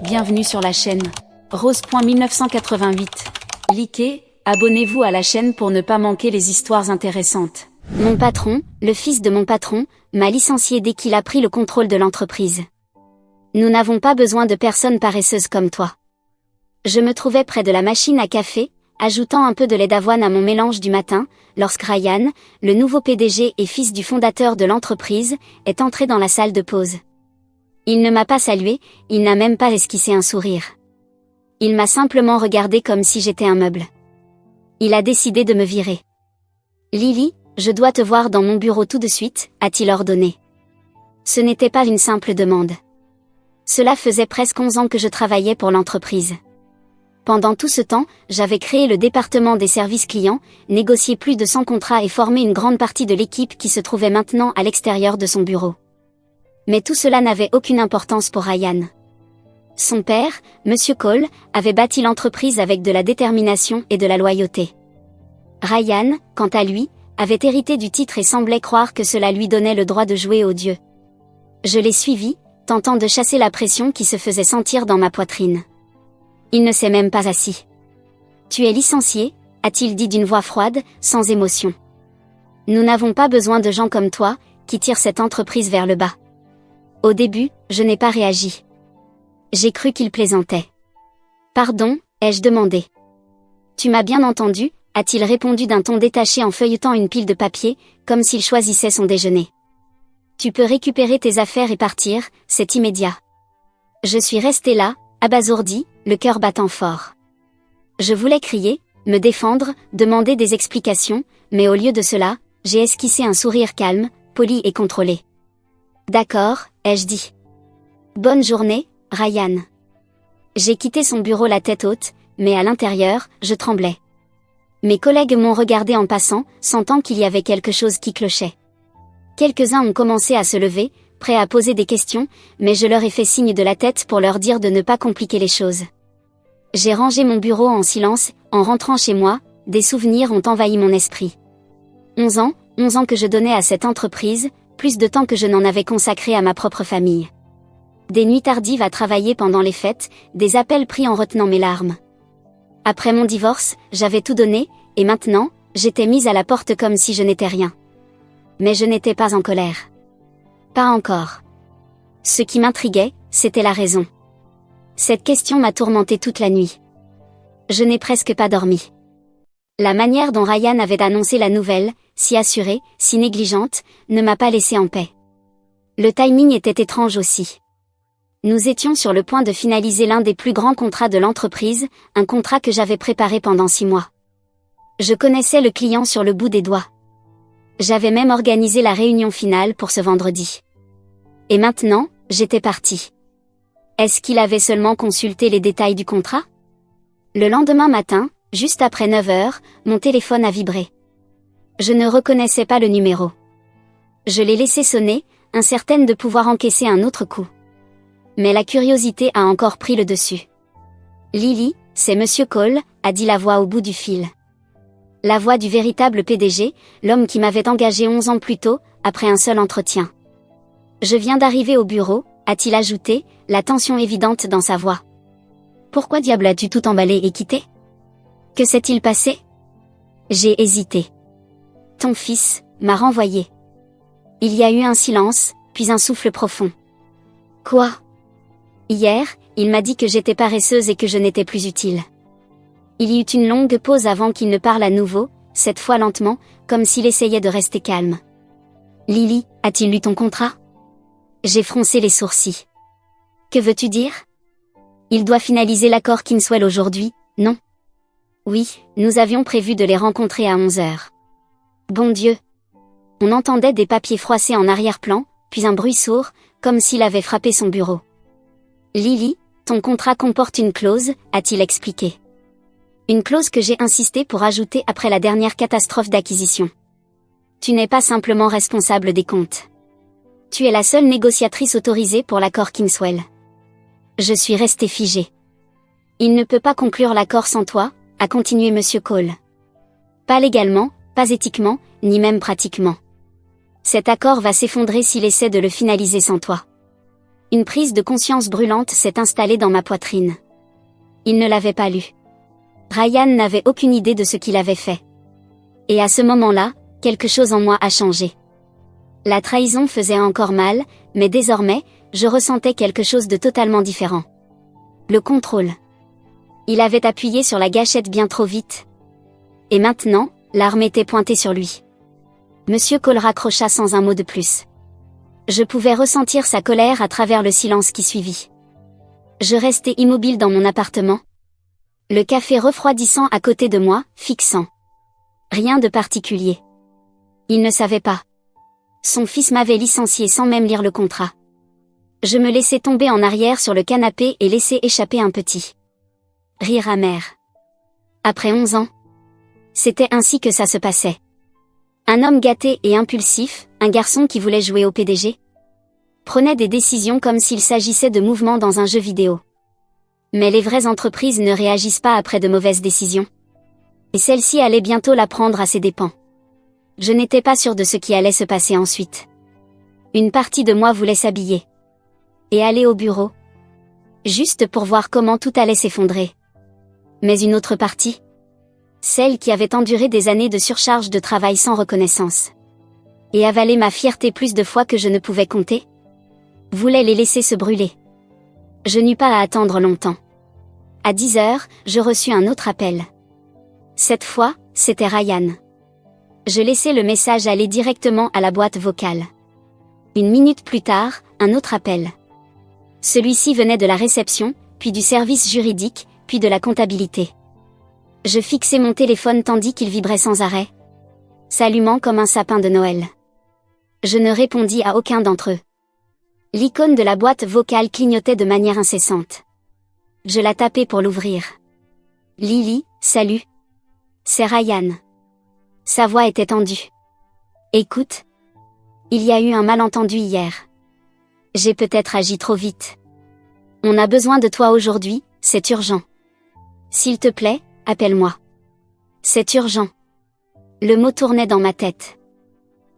bienvenue sur la chaîne. Rose.1988. Likez, abonnez-vous à la chaîne pour ne pas manquer les histoires intéressantes. Mon patron, le fils de mon patron, m'a licencié dès qu'il a pris le contrôle de l'entreprise. Nous n'avons pas besoin de personnes paresseuses comme toi. Je me trouvais près de la machine à café, ajoutant un peu de lait d'avoine à mon mélange du matin, lorsque Ryan, le nouveau PDG et fils du fondateur de l'entreprise, est entré dans la salle de pause. Il ne m'a pas salué, il n'a même pas esquissé un sourire. Il m'a simplement regardé comme si j'étais un meuble. Il a décidé de me virer. « Lily, je dois te voir dans mon bureau tout de suite », a-t-il ordonné. Ce n'était pas une simple demande. Cela faisait presque 11 ans que je travaillais pour l'entreprise. Pendant tout ce temps, j'avais créé le département des services clients, négocié plus de 100 contrats et formé une grande partie de l'équipe qui se trouvait maintenant à l'extérieur de son bureau. Mais tout cela n'avait aucune importance pour Ryan. Son père, Monsieur Cole, avait bâti l'entreprise avec de la détermination et de la loyauté. Ryan, quant à lui, avait hérité du titre et semblait croire que cela lui donnait le droit de jouer au dieu. Je l'ai suivi, tentant de chasser la pression qui se faisait sentir dans ma poitrine. Il ne s'est même pas assis. « Tu es licencié », a-t-il dit d'une voix froide, sans émotion. « Nous n'avons pas besoin de gens comme toi, qui tirent cette entreprise vers le bas. » Au début, je n'ai pas réagi. J'ai cru qu'il plaisantait. « Pardon », ai-je demandé. « Tu m'as bien entendu », a-t-il répondu d'un ton détaché en feuilletant une pile de papier, comme s'il choisissait son déjeuner. « Tu peux récupérer tes affaires et partir, c'est immédiat. » Je suis resté là, abasourdi, le cœur battant fort. Je voulais crier, me défendre, demander des explications, mais au lieu de cela, j'ai esquissé un sourire calme, poli et contrôlé. « D'accord », ai-je dit. « Bonne journée, Ryan. » J'ai quitté son bureau la tête haute, mais à l'intérieur, je tremblais. Mes collègues m'ont regardé en passant, sentant qu'il y avait quelque chose qui clochait. Quelques-uns ont commencé à se lever, prêts à poser des questions, mais je leur ai fait signe de la tête pour leur dire de ne pas compliquer les choses. J'ai rangé mon bureau en silence, en rentrant chez moi, des souvenirs ont envahi mon esprit. 11 ans que je donnais à cette entreprise, plus de temps que je n'en avais consacré à ma propre famille. Des nuits tardives à travailler pendant les fêtes, des appels pris en retenant mes larmes. Après mon divorce, j'avais tout donné, et maintenant, j'étais mise à la porte comme si je n'étais rien. Mais je n'étais pas en colère. Pas encore. Ce qui m'intriguait, c'était la raison. Cette question m'a tourmentée toute la nuit. Je n'ai presque pas dormi. La manière dont Ryan avait annoncé la nouvelle, si assurée, si négligente, ne m'a pas laissé en paix. Le timing était étrange aussi. Nous étions sur le point de finaliser l'un des plus grands contrats de l'entreprise, un contrat que j'avais préparé pendant 6 mois. Je connaissais le client sur le bout des doigts. J'avais même organisé la réunion finale pour ce vendredi. Et maintenant, j'étais partie. Est-ce qu'il avait seulement consulté les détails du contrat? Le lendemain matin, juste après 9 heures, mon téléphone a vibré. Je ne reconnaissais pas le numéro. Je l'ai laissé sonner, incertaine de pouvoir encaisser un autre coup. Mais la curiosité a encore pris le dessus. « Lily, c'est Monsieur Cole », a dit la voix au bout du fil. La voix du véritable PDG, l'homme qui m'avait engagé 11 ans plus tôt, après un seul entretien. « Je viens d'arriver au bureau », a-t-il ajouté, la tension évidente dans sa voix. « Pourquoi diable as-tu tout emballé et quitté? Que s'est-il passé ?» J'ai hésité. « Ton fils m'a renvoyé. » Il y a eu un silence, puis un souffle profond. « Quoi ? » Hier, il m'a dit que j'étais paresseuse et que je n'étais plus utile. Il y eut une longue pause avant qu'il ne parle à nouveau, cette fois lentement, comme s'il essayait de rester calme. « Lily, a-t-il lu ton contrat ?» J'ai froncé les sourcils. « Que veux-tu dire ? Il doit finaliser l'accord Kingswell aujourd'hui, non ? » Oui, nous avions prévu de les rencontrer à 11 heures. Bon Dieu ! On entendait des papiers froissés en arrière-plan, puis un bruit sourd, comme s'il avait frappé son bureau. « Lily, ton contrat comporte une clause », a-t-il expliqué. Une clause que j'ai insisté pour ajouter après la dernière catastrophe d'acquisition. Tu n'es pas simplement responsable des comptes. Tu es la seule négociatrice autorisée pour l'accord Kingswell. Je suis resté figé. Il ne peut pas conclure l'accord sans toi, a continué Monsieur Cole. Pas légalement, pas éthiquement, ni même pratiquement. Cet accord va s'effondrer s'il essaie de le finaliser sans toi. Une prise de conscience brûlante s'est installée dans ma poitrine. Il ne l'avait pas lu. Ryan n'avait aucune idée de ce qu'il avait fait. Et à ce moment-là, quelque chose en moi a changé. La trahison faisait encore mal, mais désormais, je ressentais quelque chose de totalement différent. Le contrôle. Il avait appuyé sur la gâchette bien trop vite. Et maintenant, l'arme était pointée sur lui. Monsieur Cole raccrocha sans un mot de plus. Je pouvais ressentir sa colère à travers le silence qui suivit. Je restais immobile dans mon appartement. Le café refroidissant à côté de moi, fixant. Rien de particulier. Il ne savait pas. Son fils m'avait licencié sans même lire le contrat. Je me laissais tomber en arrière sur le canapé et laissais échapper un petit rire amer. Après 11 ans. C'était ainsi que ça se passait. Un homme gâté et impulsif, un garçon qui voulait jouer au PDG, prenait des décisions comme s'il s'agissait de mouvements dans un jeu vidéo. Mais les vraies entreprises ne réagissent pas après de mauvaises décisions. Et celle-ci allait bientôt la prendre à ses dépens. Je n'étais pas sûre de ce qui allait se passer ensuite. Une partie de moi voulait s'habiller. Et aller au bureau. Juste pour voir comment tout allait s'effondrer. Mais une autre partie, celle qui avait enduré des années de surcharge de travail sans reconnaissance, et avalé ma fierté plus de fois que je ne pouvais compter, voulait les laisser se brûler. Je n'eus pas à attendre longtemps. À 10 heures, je reçus un autre appel. Cette fois, c'était Ryan. Je laissai le message aller directement à la boîte vocale. Une minute plus tard, un autre appel. Celui-ci venait de la réception, puis du service juridique, puis de la comptabilité. Je fixai mon téléphone tandis qu'il vibrait sans arrêt, s'allumant comme un sapin de Noël. Je ne répondis à aucun d'entre eux. L'icône de la boîte vocale clignotait de manière incessante. Je la tapai pour l'ouvrir. Lily, salut. C'est Ryan. Sa voix était tendue. Écoute. Il y a eu un malentendu hier. J'ai peut-être agi trop vite. On a besoin de toi aujourd'hui, c'est urgent. S'il te plaît, appelle-moi. C'est urgent. Le mot tournait dans ma tête.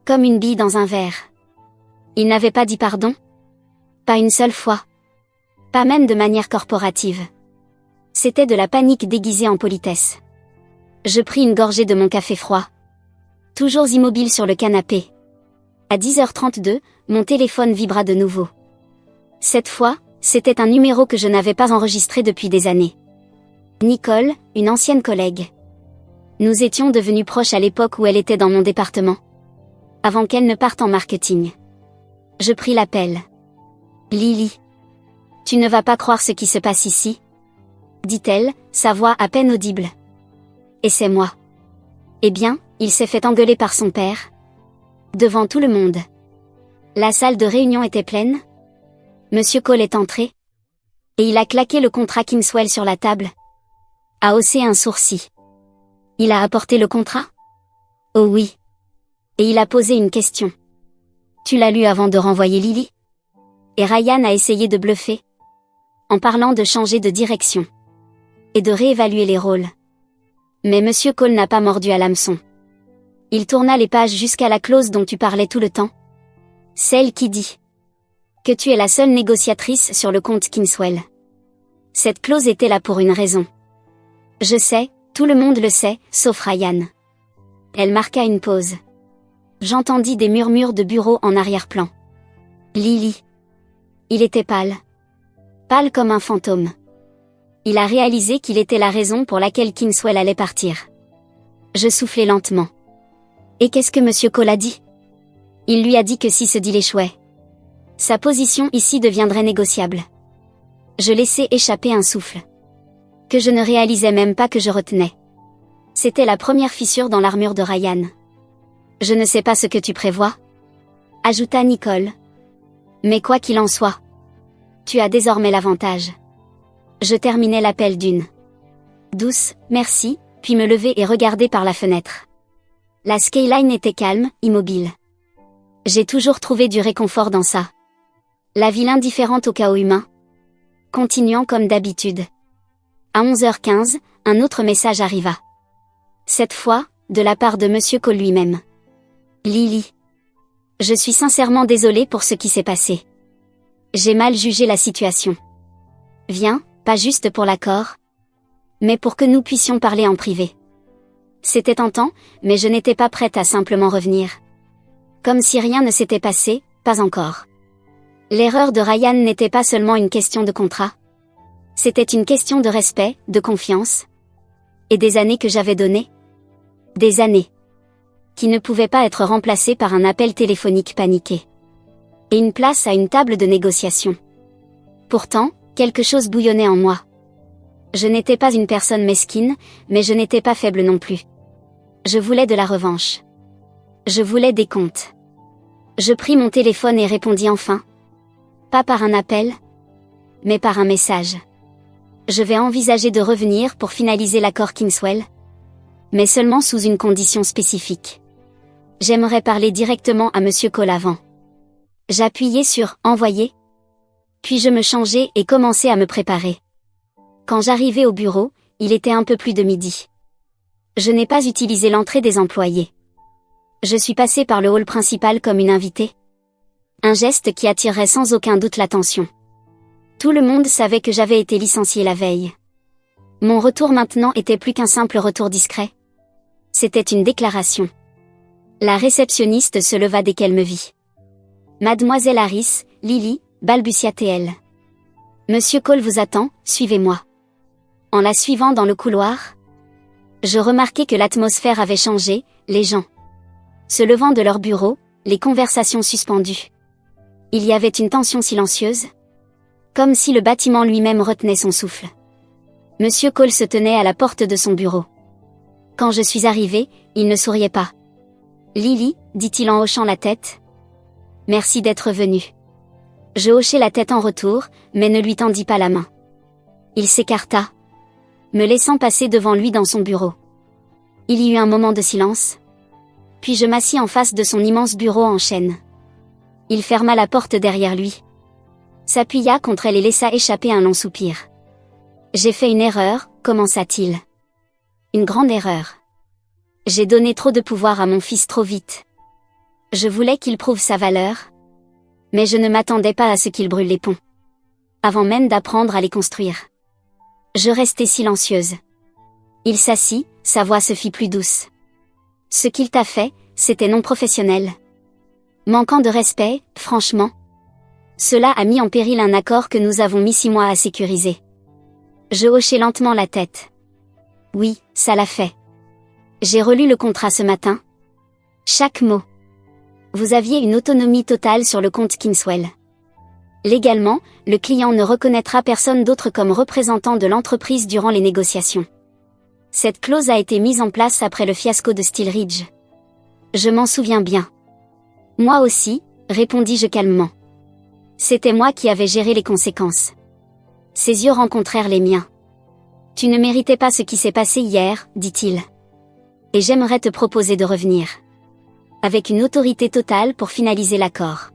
Comme une bille dans un verre. Il n'avait pas dit pardon? Pas une seule fois. Pas même de manière corporative. C'était de la panique déguisée en politesse. Je pris une gorgée de mon café froid. Toujours immobile sur le canapé. À 10h32, mon téléphone vibra de nouveau. Cette fois, c'était un numéro que je n'avais pas enregistré depuis des années. Nicole, une ancienne collègue. Nous étions devenus proches à l'époque où elle était dans mon département. Avant qu'elle ne parte en marketing. Je pris l'appel. Lily. Tu ne vas pas croire ce qui se passe ici? Dit-elle, sa voix à peine audible. Et c'est moi. Eh bien, il s'est fait engueuler par son père. Devant tout le monde. La salle de réunion était pleine. Monsieur Cole est entré. Et il a claqué le contrat Kingswell sur la table. A haussé un sourcil. Il a apporté le contrat? Oh oui. Et il a posé une question. Tu l'as lu avant de renvoyer Lily? Et Ryan a essayé de bluffer. En parlant de changer de direction. Et de réévaluer les rôles. Mais Monsieur Cole n'a pas mordu à l'hameçon. Il tourna les pages jusqu'à la clause dont tu parlais tout le temps. Celle qui dit que tu es la seule négociatrice sur le compte Kingswell. Cette clause était là pour une raison. Je sais, tout le monde le sait, sauf Ryan. Elle marqua une pause. J'entendis des murmures de bureau en arrière-plan. Lily. Il était pâle. Pâle comme un fantôme. Il a réalisé qu'il était la raison pour laquelle Kingswell allait partir. Je soufflai lentement. Et qu'est-ce que Monsieur Cole a dit? Il lui a dit que si ce deal échouait, sa position ici deviendrait négociable. Je laissai échapper un souffle. Que je ne réalisais même pas que je retenais. C'était la première fissure dans l'armure de Ryan. Je ne sais pas ce que tu prévois, ajouta Nicole. Mais quoi qu'il en soit, tu as désormais l'avantage. Je terminai l'appel d'une douce « merci », puis me levai et regardai par la fenêtre. La skyline était calme, immobile. J'ai toujours trouvé du réconfort dans ça. La ville indifférente au chaos humain. Continuant comme d'habitude. À 11h15, un autre message arriva. Cette fois, de la part de Monsieur Cole lui-même. Lily. Je suis sincèrement désolée pour ce qui s'est passé. J'ai mal jugé la situation. Viens, pas juste pour l'accord, mais pour que nous puissions parler en privé. C'était tentant, mais je n'étais pas prête à simplement revenir. Comme si rien ne s'était passé, pas encore. L'erreur de Ryan n'était pas seulement une question de contrat. C'était une question de respect, de confiance. Et des années que j'avais données. Des années. Qui ne pouvaient pas être remplacées par un appel téléphonique paniqué. Et une place à une table de négociation. Pourtant, quelque chose bouillonnait en moi. Je n'étais pas une personne mesquine, mais je n'étais pas faible non plus. Je voulais de la revanche. Je voulais des comptes. Je pris mon téléphone et répondis enfin. Pas par un appel, mais par un message. Je vais envisager de revenir pour finaliser l'accord Kingswell. Mais seulement sous une condition spécifique. J'aimerais parler directement à Monsieur Cole avant. J'appuyais sur « Envoyer ». Puis je me changeais et commençais à me préparer. Quand j'arrivais au bureau, il était un peu plus de midi. Je n'ai pas utilisé l'entrée des employés. Je suis passée par le hall principal comme une invitée. Un geste qui attirerait sans aucun doute l'attention. Tout le monde savait que j'avais été licenciée la veille. Mon retour maintenant était plus qu'un simple retour discret. C'était une déclaration. La réceptionniste se leva dès qu'elle me vit. Mademoiselle Harris, Lily, balbutia-t-elle. Monsieur Cole vous attend, suivez-moi. En la suivant dans le couloir, je remarquai que l'atmosphère avait changé, les gens se levant de leur bureau, les conversations suspendues. Il y avait une tension silencieuse, comme si le bâtiment lui-même retenait son souffle. Monsieur Cole se tenait à la porte de son bureau. Quand je suis arrivée, il ne souriait pas. Lily, dit-il en hochant la tête. Merci d'être venue. Je hochai la tête en retour, mais ne lui tendis pas la main. Il s'écarta, me laissant passer devant lui dans son bureau. Il y eut un moment de silence. Puis je m'assis en face de son immense bureau en chêne. Il ferma la porte derrière lui, s'appuya contre elle et laissa échapper un long soupir. J'ai fait une erreur, commença-t-il. Une grande erreur. J'ai donné trop de pouvoir à mon fils trop vite. Je voulais qu'il prouve sa valeur, mais je ne m'attendais pas à ce qu'il brûle les ponts. Avant même d'apprendre à les construire. Je restai silencieuse. Il s'assit, sa voix se fit plus douce. Ce qu'il t'a fait, c'était non professionnel. Manquant de respect, franchement. Cela a mis en péril un accord que nous avons mis 6 mois à sécuriser. Je hochai lentement la tête. Oui, ça l'a fait. J'ai relu le contrat ce matin. Chaque mot. Vous aviez une autonomie totale sur le compte Kingswell. Légalement, le client ne reconnaîtra personne d'autre comme représentant de l'entreprise durant les négociations. Cette clause a été mise en place après le fiasco de Steel Ridge. Je m'en souviens bien. Moi aussi, répondis-je calmement. C'était moi qui avais géré les conséquences. Ses yeux rencontrèrent les miens. Tu ne méritais pas ce qui s'est passé hier, dit-il. Et j'aimerais te proposer de revenir. Avec une autorité totale pour finaliser l'accord.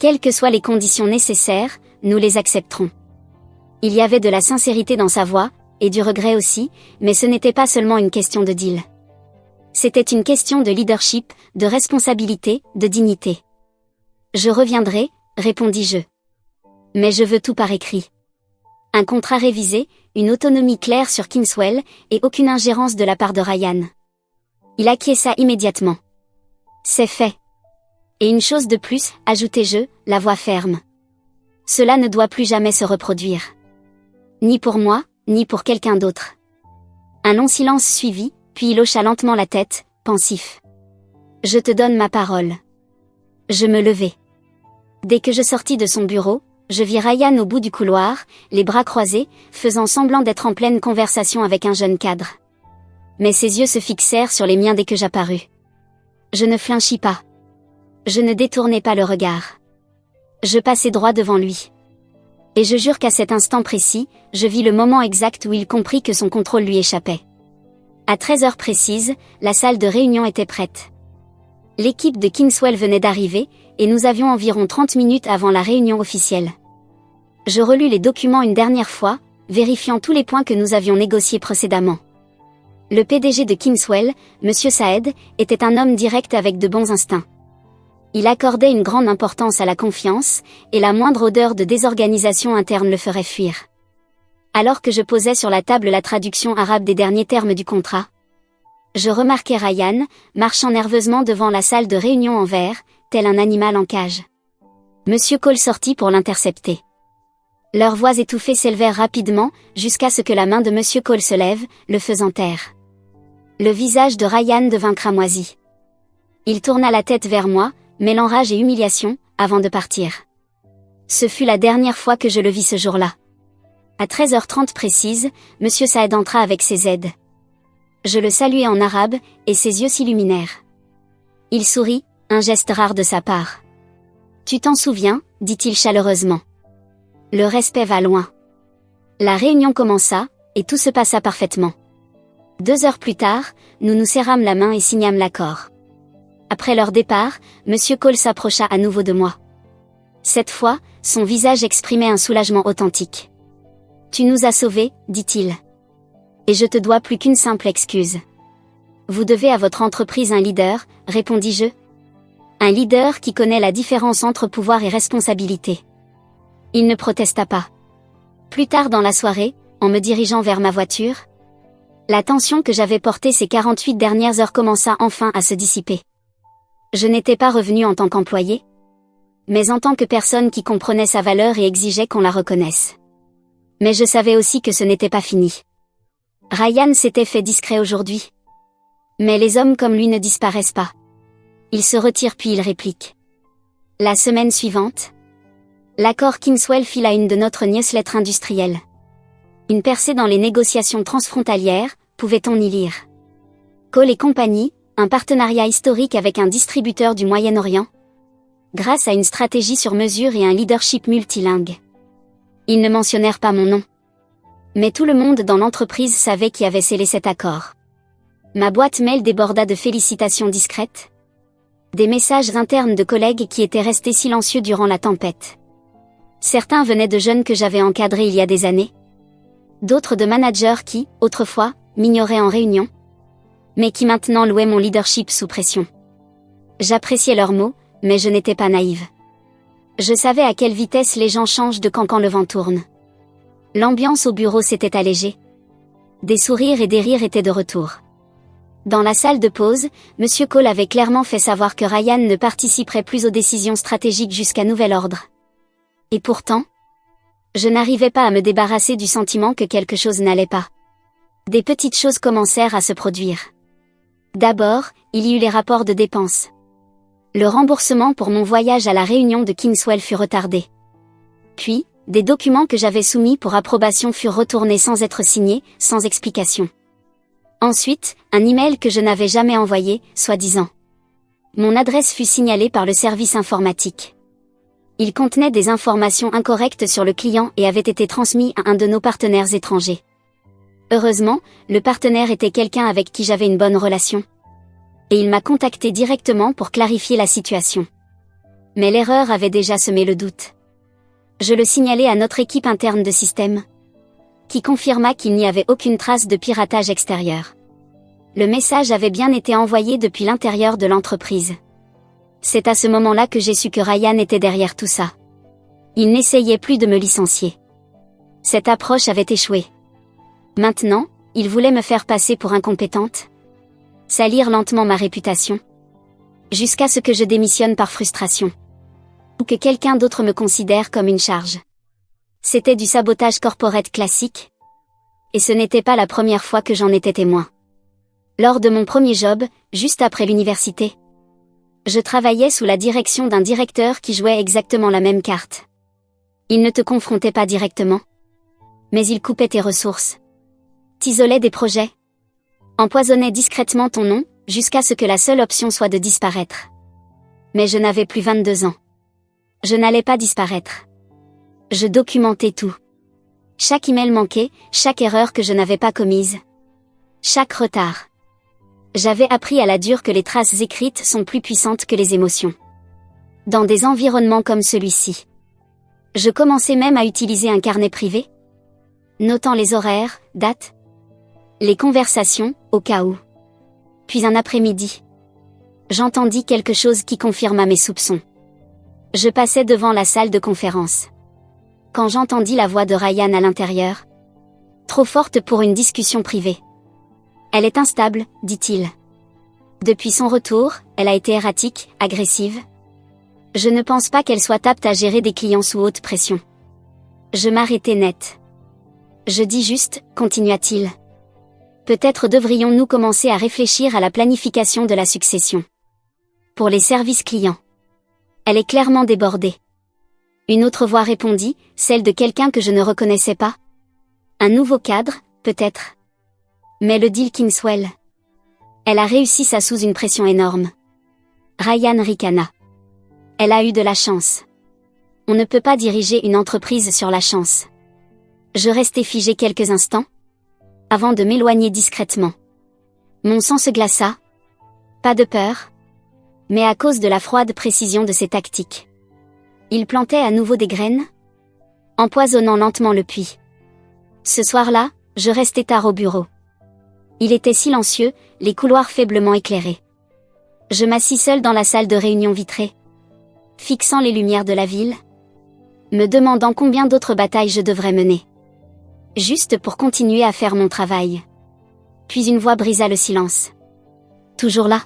Quelles que soient les conditions nécessaires, nous les accepterons. Il y avait de la sincérité dans sa voix, et du regret aussi, mais ce n'était pas seulement une question de deal. C'était une question de leadership, de responsabilité, de dignité. Je reviendrai, répondis-je. Mais je veux tout par écrit. Un contrat révisé, une autonomie claire sur Kingswell, et aucune ingérence de la part de Ryan. Il acquiesça immédiatement. C'est fait. Et une chose de plus, ajoutai-je, la voix ferme. Cela ne doit plus jamais se reproduire. Ni pour moi, ni pour quelqu'un d'autre. Un long silence suivit, puis il hocha lentement la tête, pensif. Je te donne ma parole. Je me levai. Dès que je sortis de son bureau, je vis Ryan au bout du couloir, les bras croisés, faisant semblant d'être en pleine conversation avec un jeune cadre. Mais ses yeux se fixèrent sur les miens dès que j'apparus. Je ne flanchis pas. Je ne détournai pas le regard. Je passai droit devant lui. Et je jure qu'à cet instant précis, je vis le moment exact où il comprit que son contrôle lui échappait. À 13 heures précises, la salle de réunion était prête. L'équipe de Kingswell venait d'arriver, et nous avions environ 30 minutes avant la réunion officielle. Je relus les documents une dernière fois, vérifiant tous les points que nous avions négociés précédemment. Le PDG de Kingswell, M. Saed, était un homme direct avec de bons instincts. Il accordait une grande importance à la confiance, et la moindre odeur de désorganisation interne le ferait fuir. Alors que je posais sur la table la traduction arabe des derniers termes du contrat, je remarquai Ryan, marchant nerveusement devant la salle de réunion en verre, tel un animal en cage. Monsieur Cole sortit pour l'intercepter. Leurs voix étouffées s'élevèrent rapidement, jusqu'à ce que la main de Monsieur Cole se lève, le faisant taire. Le visage de Ryan devint cramoisi. Il tourna la tête vers moi, mêlant rage et humiliation, avant de partir. Ce fut la dernière fois que je le vis ce jour-là. À 13h30 précise, Monsieur Saed entra avec ses aides. Je le saluai en arabe, et ses yeux s'illuminèrent. Il sourit, un geste rare de sa part. « Tu t'en souviens ?» dit-il chaleureusement. Le respect va loin. La réunion commença, et tout se passa parfaitement. 2 heures plus tard, nous nous serrâmes la main et signâmes l'accord. Après leur départ, Monsieur Cole s'approcha à nouveau de moi. Cette fois, son visage exprimait un soulagement authentique. « Tu nous as sauvés, dit-il. Et je te dois plus qu'une simple excuse. Vous devez à votre entreprise un leader, répondis-je. Un leader qui connaît la différence entre pouvoir et responsabilité. Il ne protesta pas. Plus tard dans la soirée, en me dirigeant vers ma voiture, la tension que j'avais portée ces 48 dernières heures commença enfin à se dissiper. Je n'étais pas revenu en tant qu'employé, mais en tant que personne qui comprenait sa valeur et exigeait qu'on la reconnaisse. Mais je savais aussi que ce n'était pas fini. Ryan s'était fait discret aujourd'hui. Mais les hommes comme lui ne disparaissent pas. Il se retire puis il réplique. La semaine suivante, l'accord Kingswell fit la une de notre newsletter industrielle. Une percée dans les négociations transfrontalières, pouvait-on y lire. Cole et compagnie, un partenariat historique avec un distributeur du Moyen-Orient. Grâce à une stratégie sur mesure et un leadership multilingue. Ils ne mentionnèrent pas mon nom. Mais tout le monde dans l'entreprise savait qui avait scellé cet accord. Ma boîte mail déborda de félicitations discrètes. Des messages internes de collègues qui étaient restés silencieux durant la tempête. Certains venaient de jeunes que j'avais encadrés il y a des années. D'autres de managers qui, autrefois, m'ignoraient en réunion. Mais qui maintenant louaient mon leadership sous pression. J'appréciais leurs mots, mais je n'étais pas naïve. Je savais à quelle vitesse les gens changent de camp quand le vent tourne. L'ambiance au bureau s'était allégée. Des sourires et des rires étaient de retour. Dans la salle de pause, Monsieur Cole avait clairement fait savoir que Ryan ne participerait plus aux décisions stratégiques jusqu'à nouvel ordre. Et pourtant, je n'arrivais pas à me débarrasser du sentiment que quelque chose n'allait pas. Des petites choses commencèrent à se produire. D'abord, il y eut les rapports de dépenses. Le remboursement pour mon voyage à la réunion de Kingswell fut retardé. Puis, des documents que j'avais soumis pour approbation furent retournés sans être signés, sans explication. Ensuite, un email que je n'avais jamais envoyé, soi-disant. Mon adresse fut signalée par le service informatique. Il contenait des informations incorrectes sur le client et avait été transmis à un de nos partenaires étrangers. Heureusement, le partenaire était quelqu'un avec qui j'avais une bonne relation. Et il m'a contacté directement pour clarifier la situation. Mais l'erreur avait déjà semé le doute. Je le signalai à notre équipe interne de système, qui confirma qu'il n'y avait aucune trace de piratage extérieur. Le message avait bien été envoyé depuis l'intérieur de l'entreprise. C'est à ce moment-là que j'ai su que Ryan était derrière tout ça. Il n'essayait plus de me licencier. Cette approche avait échoué. Maintenant, il voulait me faire passer pour incompétente. Salir lentement ma réputation. Jusqu'à ce que je démissionne par frustration. Ou que quelqu'un d'autre me considère comme une charge. C'était du sabotage corporate classique. Et ce n'était pas la première fois que j'en étais témoin. Lors de mon premier job, juste après l'université, je travaillais sous la direction d'un directeur qui jouait exactement la même carte. Il ne te confrontait pas directement. Mais il coupait tes ressources. T'isolait des projets. Empoisonnait discrètement ton nom, jusqu'à ce que la seule option soit de disparaître. Mais je n'avais plus 22 ans. Je n'allais pas disparaître. Je documentais tout. Chaque email manqué, chaque erreur que je n'avais pas commise. Chaque retard. J'avais appris à la dure que les traces écrites sont plus puissantes que les émotions. Dans des environnements comme celui-ci. Je commençais même à utiliser un carnet privé. Notant les horaires, dates, les conversations, au cas où. Puis un après-midi. J'entendis quelque chose qui confirma mes soupçons. Je passais devant la salle de conférence. Quand j'entendis la voix de Ryan à l'intérieur. Trop forte pour une discussion privée. Elle est instable, dit-il. Depuis son retour, elle a été erratique, agressive. Je ne pense pas qu'elle soit apte à gérer des clients sous haute pression. Je m'arrêtai net. Je dis juste, continua-t-il. Peut-être devrions-nous commencer à réfléchir à la planification de la succession. Pour les services clients. Elle est clairement débordée. Une autre voix répondit, celle de quelqu'un que je ne reconnaissais pas. Un nouveau cadre, peut-être. Mais le deal Kingswell. Elle a réussi ça sous une pression énorme. Ryan ricana. Elle a eu de la chance. On ne peut pas diriger une entreprise sur la chance. Je restai figé quelques instants, avant de m'éloigner discrètement. Mon sang se glaça. Pas de peur, mais à cause de la froide précision de ses tactiques. Il plantait à nouveau des graines, empoisonnant lentement le puits. Ce soir-là, je restai tard au bureau. Il était silencieux, les couloirs faiblement éclairés. Je m'assis seul dans la salle de réunion vitrée, fixant les lumières de la ville, me demandant combien d'autres batailles je devrais mener. Juste pour continuer à faire mon travail. Puis une voix brisa le silence. Toujours là?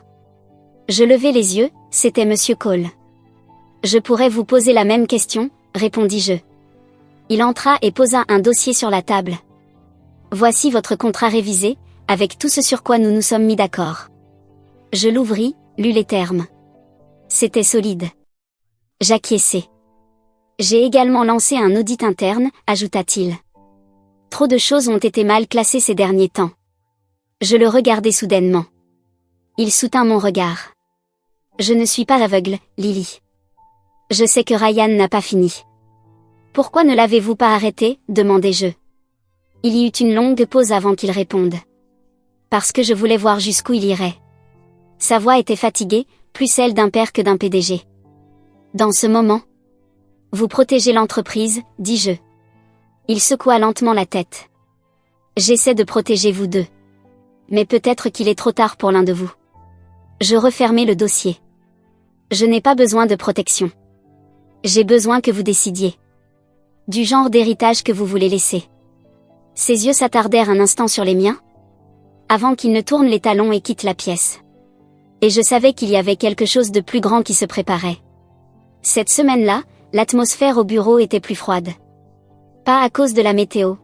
Je levai les yeux, c'était Monsieur Cole. Je pourrais vous poser la même question, répondis-je. Il entra et posa un dossier sur la table. Voici votre contrat révisé, avec tout ce sur quoi nous nous sommes mis d'accord. Je l'ouvris, lus les termes. C'était solide. J'acquiesçai. J'ai également lancé un audit interne, ajouta-t-il. Trop de choses ont été mal classées ces derniers temps. Je le regardai soudainement. Il soutint mon regard. Je ne suis pas aveugle, Lily. Je sais que Ryan n'a pas fini. Pourquoi ne l'avez-vous pas arrêté, demandai-je. Il y eut une longue pause avant qu'il réponde. Parce que je voulais voir jusqu'où il irait. Sa voix était fatiguée, plus celle d'un père que d'un PDG. Dans ce moment, vous protégez l'entreprise, dis-je. Il secoua lentement la tête. J'essaie de protéger vous deux. Mais peut-être qu'il est trop tard pour l'un de vous. Je refermai le dossier. Je n'ai pas besoin de protection. J'ai besoin que vous décidiez. Du genre d'héritage que vous voulez laisser. Ses yeux s'attardèrent un instant sur les miens, avant qu'il ne tourne les talons et quitte la pièce. Et je savais qu'il y avait quelque chose de plus grand qui se préparait. Cette semaine-là, l'atmosphère au bureau était plus froide. Pas à cause de la météo,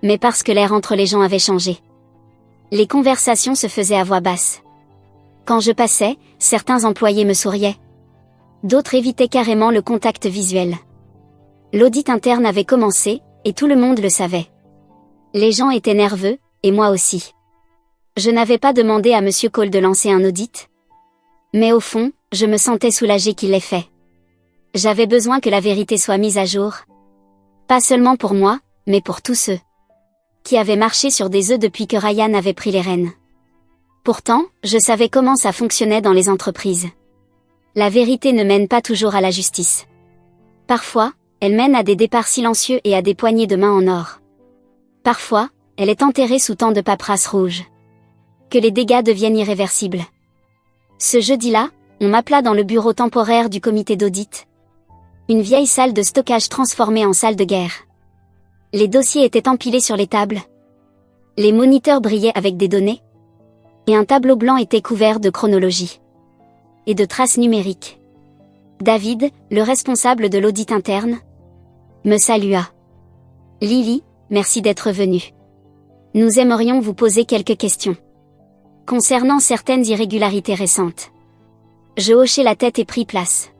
mais parce que l'air entre les gens avait changé. Les conversations se faisaient à voix basse. Quand je passais, certains employés me souriaient. D'autres évitaient carrément le contact visuel. L'audit interne avait commencé, et tout le monde le savait. Les gens étaient nerveux, et moi aussi. Je n'avais pas demandé à Monsieur Cole de lancer un audit. Mais au fond, je me sentais soulagée qu'il l'ait fait. J'avais besoin que la vérité soit mise à jour. Pas seulement pour moi, mais pour tous ceux qui avaient marché sur des œufs depuis que Ryan avait pris les rênes. Pourtant, je savais comment ça fonctionnait dans les entreprises. La vérité ne mène pas toujours à la justice. Parfois, elle mène à des départs silencieux et à des poignées de main en or. Parfois, elle est enterrée sous tant de paperasse rouge que les dégâts deviennent irréversibles. Ce jeudi-là, on m'appela dans le bureau temporaire du comité d'audit. Une vieille salle de stockage transformée en salle de guerre. Les dossiers étaient empilés sur les tables. Les moniteurs brillaient avec des données. Et un tableau blanc était couvert de chronologie. Et de traces numériques. David, le responsable de l'audit interne, me salua. Lily, merci d'être venue. Nous aimerions vous poser quelques questions. Concernant certaines irrégularités récentes. Je hochai la tête et pris place.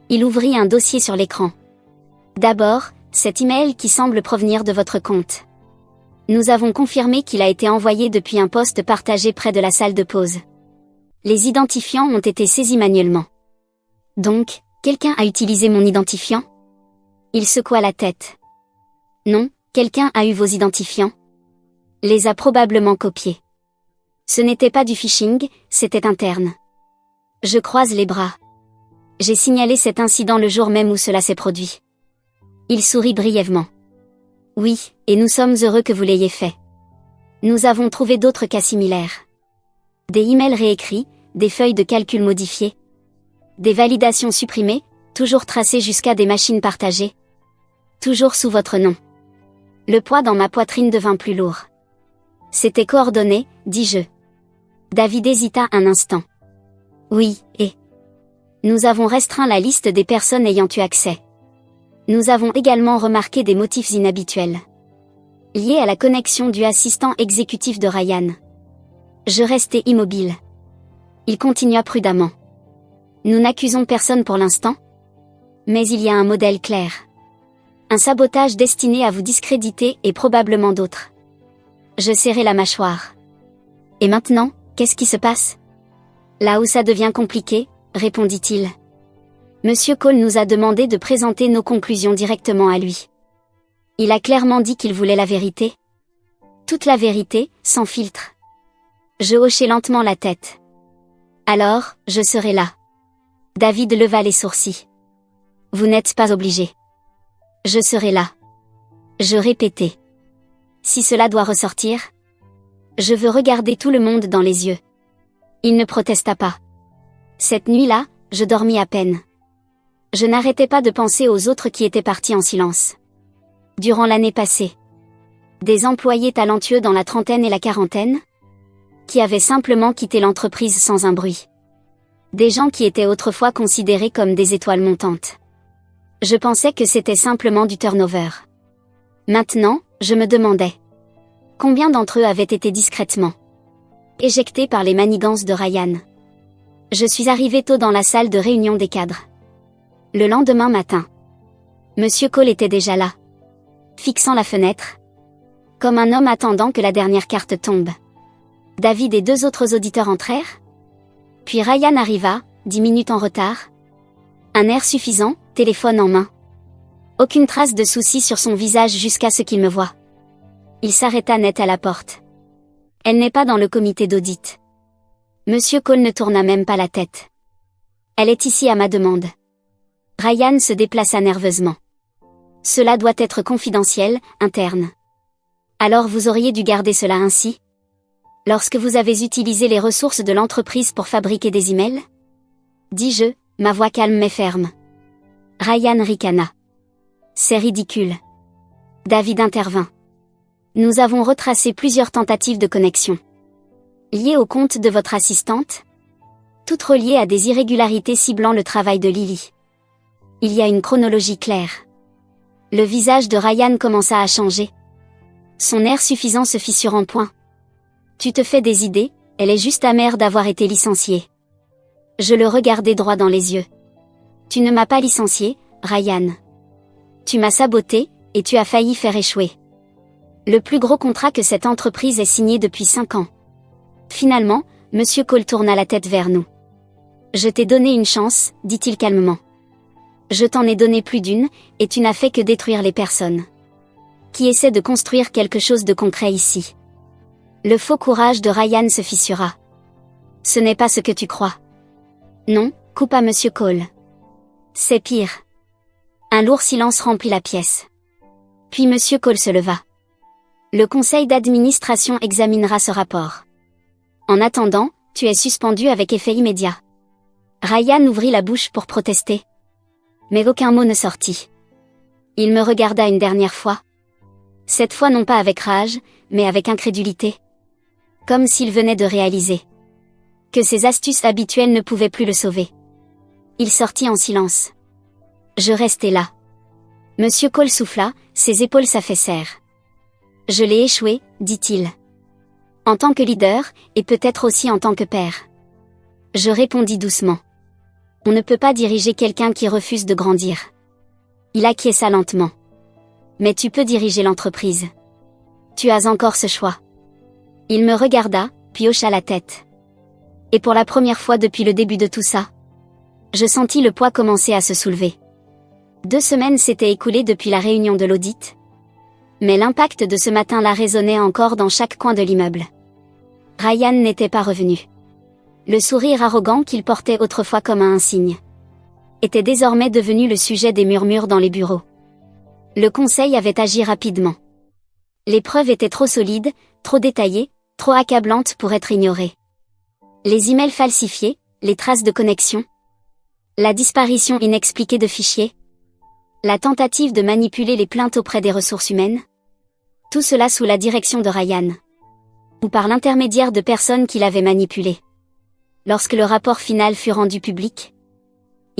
Il ouvrit un dossier sur l'écran. D'abord, cet email qui semble provenir de votre compte. Nous avons confirmé qu'il a été envoyé depuis un poste partagé près de la salle de pause. Les identifiants ont été saisis manuellement. Donc, quelqu'un a utilisé mon identifiant? Il secoua la tête. Non, quelqu'un a eu vos identifiants. Les a probablement copiés. Ce n'était pas du phishing, c'était interne. Je croise les bras. J'ai signalé cet incident le jour même où cela s'est produit. Il sourit brièvement. Oui, et nous sommes heureux que vous l'ayez fait. Nous avons trouvé d'autres cas similaires. Des emails réécrits, des feuilles de calcul modifiées. Des validations supprimées, toujours tracées jusqu'à des machines partagées. Toujours sous votre nom. Le poids dans ma poitrine devint plus lourd. C'était coordonné, dis-je. David hésita un instant. Oui, et nous avons restreint la liste des personnes ayant eu accès. Nous avons également remarqué des motifs inhabituels. Liés à la connexion du assistant exécutif de Ryan. Je restai immobile. Il continua prudemment. Nous n'accusons personne pour l'instant. Mais il y a un modèle clair. Un sabotage destiné à vous discréditer et probablement d'autres. Je serrai la mâchoire. Et maintenant, qu'est-ce qui se passe? Là où ça devient compliqué, répondit-il. Monsieur Cole nous a demandé de présenter nos conclusions directement à lui. Il a clairement dit qu'il voulait la vérité. Toute la vérité, sans filtre. Je hochai lentement la tête. Alors, je serai là. David leva les sourcils. Vous n'êtes pas obligé. Je serai là. Je répétai. Si cela doit ressortir, je veux regarder tout le monde dans les yeux. Il ne protesta pas. Cette nuit-là, je dormis à peine. Je n'arrêtais pas de penser aux autres qui étaient partis en silence. Durant l'année passée. Des employés talentueux dans la trentaine et la quarantaine, qui avaient simplement quitté l'entreprise sans un bruit. Des gens qui étaient autrefois considérés comme des étoiles montantes. Je pensais que c'était simplement du turnover. Maintenant, je me demandais. Combien d'entre eux avaient été discrètement éjectés par les manigances de Ryan. Je suis arrivé tôt dans la salle de réunion des cadres. Le lendemain matin. Monsieur Cole était déjà là. Fixant la fenêtre. Comme un homme attendant que la dernière carte tombe. David et deux autres auditeurs entrèrent. Puis Ryan arriva, 10 minutes en retard. Un air suffisant, téléphone en main. Aucune trace de souci sur son visage jusqu'à ce qu'il me voie. Il s'arrêta net à la porte. Elle n'est pas dans le comité d'audit. Monsieur Cole ne tourna même pas la tête. Elle est ici à ma demande. Ryan se déplaça nerveusement. Cela doit être confidentiel, interne. Alors vous auriez dû garder cela ainsi? Lorsque vous avez utilisé les ressources de l'entreprise pour fabriquer des emails? Dis-je, ma voix calme mais ferme. Ryan ricana. C'est ridicule. David intervint. Nous avons retracé plusieurs tentatives de connexion. Liées au compte de votre assistante? Toutes reliées à des irrégularités ciblant le travail de Lily. Il y a une chronologie claire. Le visage de Ryan commença à changer. Son air suffisant se fissure en point. Tu te fais des idées, elle est juste amère d'avoir été licenciée. Je le regardai droit dans les yeux. Tu ne m'as pas licencié, Ryan. Tu m'as saboté, et tu as failli faire échouer. Le plus gros contrat que cette entreprise ait signé depuis 5 ans. Finalement, Monsieur Cole tourna la tête vers nous. Je t'ai donné une chance, dit-il calmement. Je t'en ai donné plus d'une, et tu n'as fait que détruire les personnes qui essaient de construire quelque chose de concret ici. Le faux courage de Ryan se fissura. Ce n'est pas ce que tu crois. Non, coupa Monsieur Cole. C'est pire. Un lourd silence remplit la pièce. Puis Monsieur Cole se leva. Le conseil d'administration examinera ce rapport. En attendant, tu es suspendu avec effet immédiat. Ryan ouvrit la bouche pour protester. Mais aucun mot ne sortit. Il me regarda une dernière fois. Cette fois non pas avec rage, mais avec incrédulité. Comme s'il venait de réaliser que ses astuces habituelles ne pouvaient plus le sauver. Il sortit en silence. Je restai là. Monsieur Cole souffla, ses épaules s'affaissèrent. Je l'ai échoué, dit-il. En tant que leader, et peut-être aussi en tant que père. Je répondis doucement. On ne peut pas diriger quelqu'un qui refuse de grandir. Il acquiesça lentement. Mais tu peux diriger l'entreprise. Tu as encore ce choix. Il me regarda, puis hocha la tête. Et pour la première fois depuis le début de tout ça, je sentis le poids commencer à se soulever. 2 semaines s'étaient écoulées depuis la réunion de l'audit. Mais l'impact de ce matin-là résonnait encore dans chaque coin de l'immeuble. Ryan n'était pas revenu. Le sourire arrogant qu'il portait autrefois comme un insigne était désormais devenu le sujet des murmures dans les bureaux. Le conseil avait agi rapidement. Les preuves étaient trop solides, trop détaillées, trop accablantes pour être ignorées. Les emails falsifiés, les traces de connexion. La disparition inexpliquée de fichiers. La tentative de manipuler les plaintes auprès des ressources humaines. Tout cela sous la direction de Ryan. Ou par l'intermédiaire de personnes qui l'avaient manipulé. Lorsque le rapport final fut rendu public,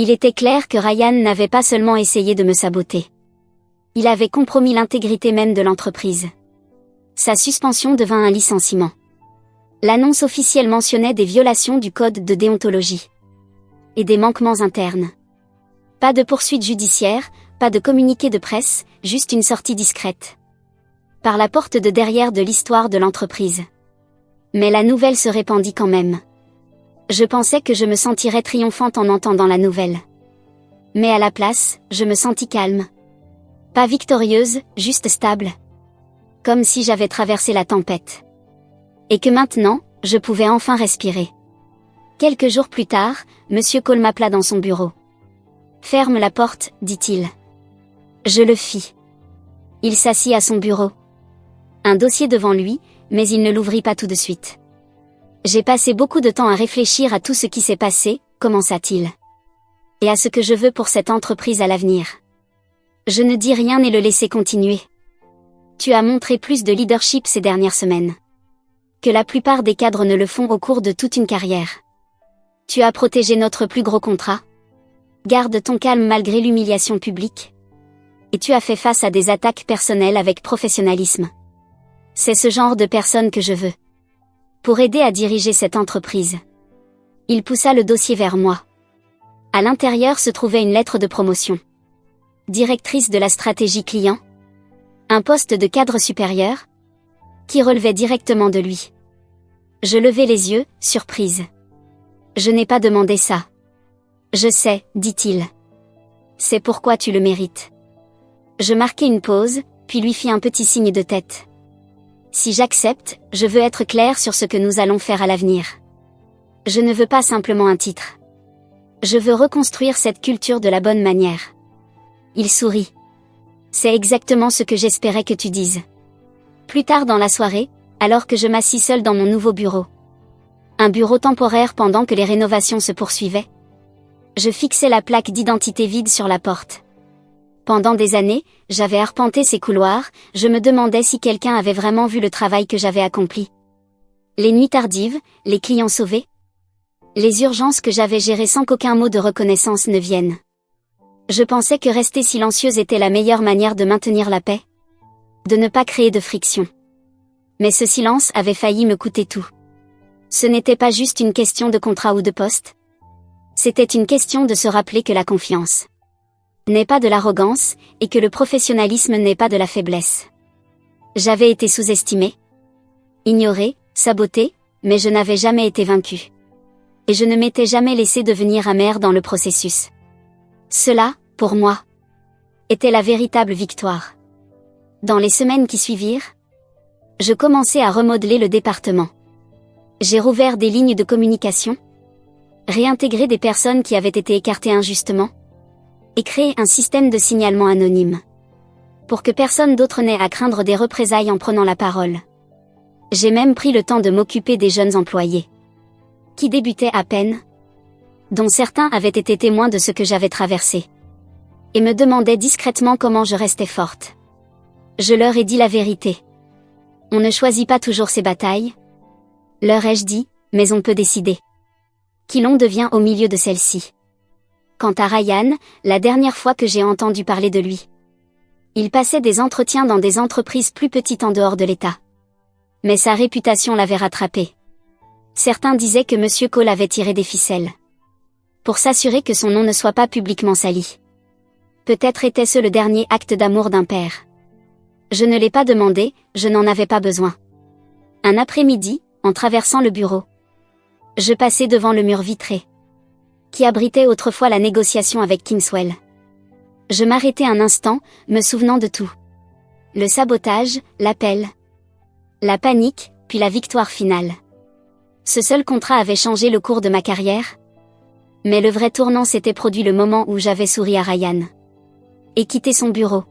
il était clair que Ryan n'avait pas seulement essayé de me saboter. Il avait compromis l'intégrité même de l'entreprise. Sa suspension devint un licenciement. L'annonce officielle mentionnait des violations du code de déontologie. Et des manquements internes. Pas de poursuite judiciaire, pas de communiqué de presse, juste une sortie discrète. Par la porte de derrière de l'histoire de l'entreprise. Mais la nouvelle se répandit quand même. Je pensais que je me sentirais triomphante en entendant la nouvelle. Mais à la place, je me sentis calme. Pas victorieuse, juste stable. Comme si j'avais traversé la tempête. Et que maintenant, je pouvais enfin respirer. Quelques jours plus tard, Monsieur Cole m'appela dans son bureau. « Ferme la porte, dit-il. » Je le fis. Il s'assit à son bureau. Un dossier devant lui, mais il ne l'ouvrit pas tout de suite. J'ai passé beaucoup de temps à réfléchir à tout ce qui s'est passé, commença-t-il. Et à ce que je veux pour cette entreprise à l'avenir. Je ne dis rien et le laissai continuer. Tu as montré plus de leadership ces dernières semaines. Que la plupart des cadres ne le font au cours de toute une carrière. Tu as protégé notre plus gros contrat. Garde ton calme malgré l'humiliation publique. Et tu as fait face à des attaques personnelles avec professionnalisme. C'est ce genre de personne que je veux. Pour aider à diriger cette entreprise. Il poussa le dossier vers moi. À l'intérieur se trouvait une lettre de promotion. Directrice de la stratégie client. Un poste de cadre supérieur. Qui relevait directement de lui. Je levai les yeux, surprise. Je n'ai pas demandé ça. Je sais, dit-il. C'est pourquoi tu le mérites. Je marquai une pause, puis lui fis un petit signe de tête. Si j'accepte, je veux être clair sur ce que nous allons faire à l'avenir. Je ne veux pas simplement un titre. Je veux reconstruire cette culture de la bonne manière. Il sourit. C'est exactement ce que j'espérais que tu dises. Plus tard dans la soirée, alors que je m'assis seul dans mon nouveau bureau. Un bureau temporaire pendant que les rénovations se poursuivaient. Je fixais la plaque d'identité vide sur la porte. Pendant des années, j'avais arpenté ces couloirs, je me demandais si quelqu'un avait vraiment vu le travail que j'avais accompli. Les nuits tardives, les clients sauvés. Les urgences que j'avais gérées sans qu'aucun mot de reconnaissance ne vienne. Je pensais que rester silencieuse était la meilleure manière de maintenir la paix. De ne pas créer de friction. Mais ce silence avait failli me coûter tout. Ce n'était pas juste une question de contrat ou de poste. C'était une question de se rappeler que la confiance n'est pas de l'arrogance, et que le professionnalisme n'est pas de la faiblesse. J'avais été sous-estimée, ignorée, sabotée, mais je n'avais jamais été vaincue. Et je ne m'étais jamais laissée devenir amère dans le processus. Cela, pour moi, était la véritable victoire. Dans les semaines qui suivirent, je commençai à remodeler le département. J'ai rouvert des lignes de communication, réintégré des personnes qui avaient été écartées injustement, et créé un système de signalement anonyme. Pour que personne d'autre n'ait à craindre des représailles en prenant la parole. J'ai même pris le temps de m'occuper des jeunes employés, qui débutaient à peine, dont certains avaient été témoins de ce que j'avais traversé, et me demandaient discrètement comment je restais forte. Je leur ai dit la vérité. On ne choisit pas toujours ses batailles, leur ai-je dit, mais on peut décider qui l'on devient au milieu de celle-ci. Quant à Ryan, la dernière fois que j'ai entendu parler de lui, il passait des entretiens dans des entreprises plus petites en dehors de l'État. Mais sa réputation l'avait rattrapé. Certains disaient que Monsieur Cole avait tiré des ficelles pour s'assurer que son nom ne soit pas publiquement sali. Peut-être était-ce le dernier acte d'amour d'un père. Je ne l'ai pas demandé, je n'en avais pas besoin. Un après-midi, en traversant le bureau, je passais devant le mur vitré qui abritait autrefois la négociation avec Kingswell. Je m'arrêtai un instant, me souvenant de tout. Le sabotage, l'appel, la panique, puis la victoire finale. Ce seul contrat avait changé le cours de ma carrière. Mais le vrai tournant s'était produit le moment où j'avais souri à Ryan. Et quitté son bureau.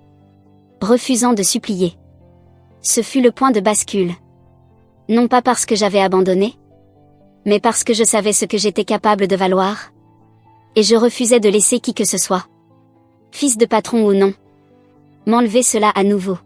Refusant de supplier. Ce fut le point de bascule. Non pas parce que j'avais abandonné, mais parce que je savais ce que j'étais capable de valoir. Et je refusais de laisser qui que ce soit, fils de patron ou non, m'enlever cela à nouveau.